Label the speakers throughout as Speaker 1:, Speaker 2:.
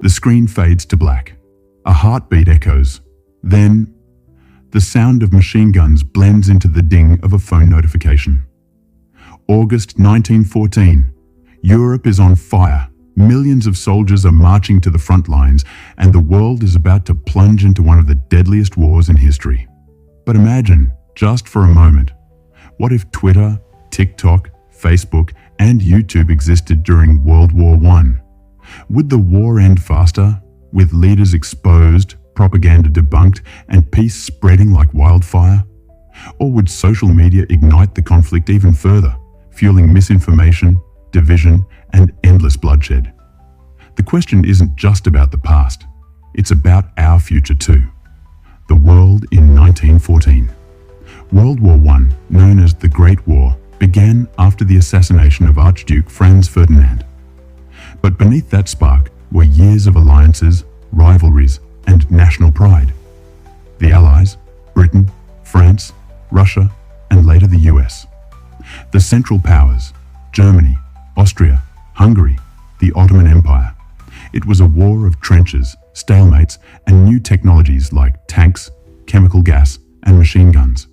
Speaker 1: The screen fades to black. A heartbeat echoes. Then, the sound of machine guns blends into the ding of a phone notification. August 1914. Europe is on fire. Millions of soldiers are marching to the front lines, and the world is about to plunge into one of the deadliest wars in history. But imagine, just for a moment, what if Twitter, TikTok, Facebook, and YouTube existed during World War I? Would the war end faster, with leaders exposed, propaganda debunked, and peace spreading like wildfire? Or would social media ignite the conflict even further, fueling misinformation, division, and endless bloodshed? The question isn't just about the past, it's about our future too. The world in 1914. World War I, known as the Great War, began after the assassination of Archduke Franz Ferdinand. But beneath that spark were years of alliances, rivalries, and national pride. The Allies, Britain, France, Russia, and later the US. The Central Powers, Germany, Austria, Hungary, the Ottoman Empire. It was a war of trenches, stalemates, and new technologies like tanks, chemical gas, and machine guns.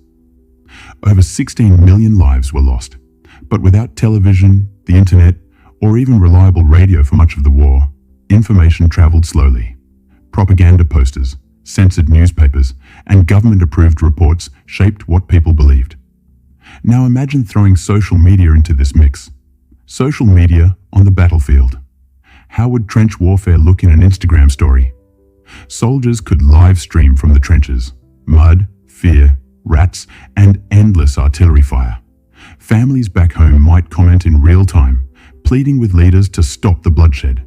Speaker 1: Over 16 million lives were lost, but without television, the internet, or even reliable radio for much of the war, information traveled slowly. Propaganda posters, censored newspapers, and government-approved reports shaped what people believed. Now imagine throwing social media into this mix. Social media on the battlefield. How would trench warfare look in an Instagram story? Soldiers could live stream from the trenches. Mud, fear, rats, and endless artillery fire. Families back home might comment in real time, pleading with leaders to stop the bloodshed.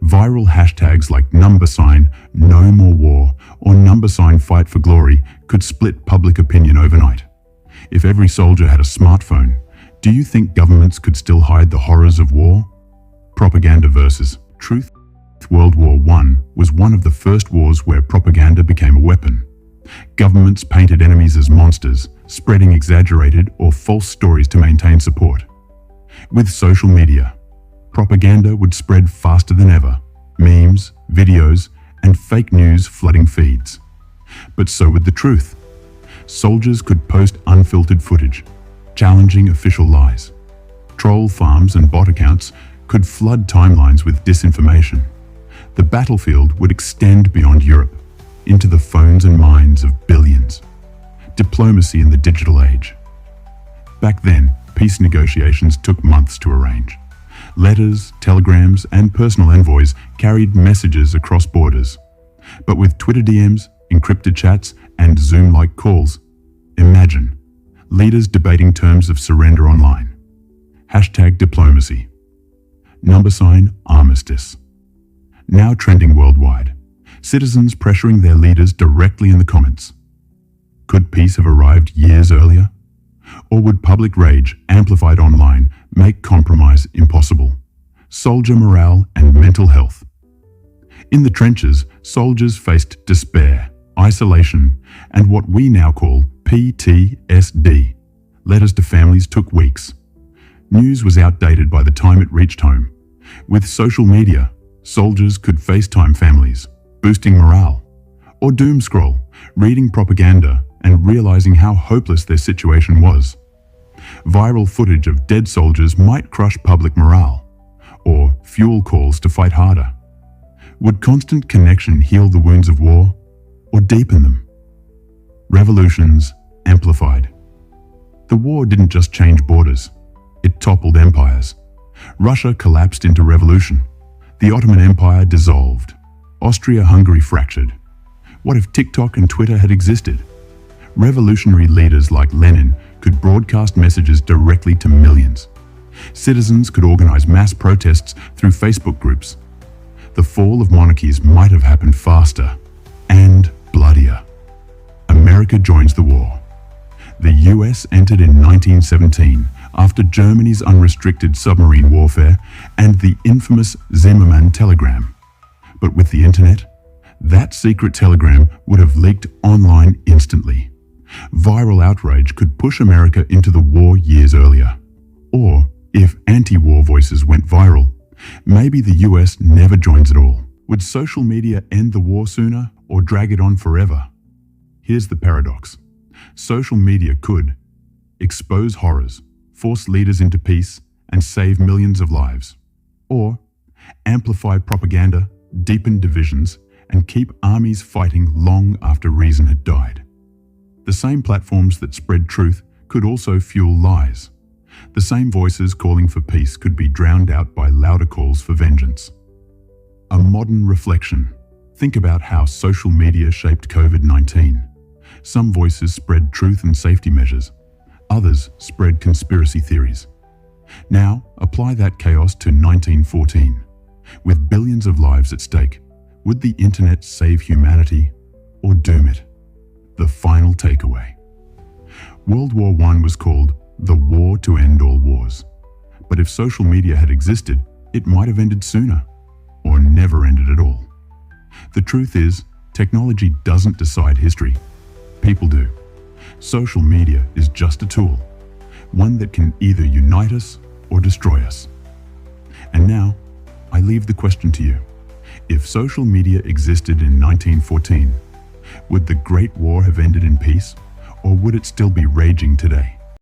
Speaker 1: Viral hashtags like #NoMoreWar or #FightForGlory could split public opinion overnight. If every soldier had a smartphone, do you think governments could still hide the horrors of war? Propaganda versus truth. World War I was one of the first wars where propaganda became a weapon. Governments painted enemies as monsters, spreading exaggerated or false stories to maintain support. With social media, propaganda would spread faster than ever. Memes, videos, and fake news flooding feeds. But so would the truth. Soldiers could post unfiltered footage, challenging official lies. Troll farms and bot accounts could flood timelines with disinformation. The battlefield would extend beyond Europe, into the phones and minds of billions. Diplomacy in the digital age. Back then, peace negotiations took months to arrange. Letters, telegrams, and personal envoys carried messages across borders. But with Twitter DMs, encrypted chats, and Zoom-like calls, imagine leaders debating terms of surrender online. #diplomacy. #armistice. Now trending worldwide. Citizens pressuring their leaders directly in the comments. Could peace have arrived years earlier? Or would public rage, amplified online, make compromise impossible? Soldier morale and mental health. In the trenches, soldiers faced despair, isolation, and what we now call PTSD. Letters to families took weeks. News was outdated by the time it reached home. With social media, soldiers could FaceTime families, boosting morale, or doom scroll, reading propaganda and realizing how hopeless their situation was. Viral footage of dead soldiers might crush public morale, or fuel calls to fight harder. Would constant connection heal the wounds of war, or deepen them? Revolutions amplified. The war didn't just change borders, it toppled empires. Russia collapsed into revolution. The Ottoman Empire dissolved. Austria-Hungary fractured. What if TikTok and Twitter had existed? Revolutionary leaders like Lenin could broadcast messages directly to millions. Citizens could organize mass protests through Facebook groups. The fall of monarchies might have happened faster and bloodier. America joins the war. The US entered in 1917 after Germany's unrestricted submarine warfare and the infamous Zimmermann telegram. But with the internet, that secret telegram would have leaked online instantly. Viral outrage could push America into the war years earlier. Or, if anti-war voices went viral, maybe the US never joins at all. Would social media end the war sooner or drag it on forever? Here's the paradox. Social media could expose horrors, force leaders into peace, and save millions of lives. Or amplify propaganda, deepen divisions, and keep armies fighting long after reason had died. The same platforms that spread truth could also fuel lies. The same voices calling for peace could be drowned out by louder calls for vengeance. A modern reflection. Think about how social media shaped COVID-19. Some voices spread truth and safety measures. Others spread conspiracy theories. Now, apply that chaos to 1914. With billions of lives at stake, would the internet save humanity or doom it? The final takeaway. World War I was called the war to end all wars. But if social media had existed, it might have ended sooner, or never ended at all. The truth is, technology doesn't decide history. People do. Social media is just a tool, one that can either unite us or destroy us. And now, I leave the question to you. If social media existed in 1914, would the Great War have ended in peace, or would it still be raging today?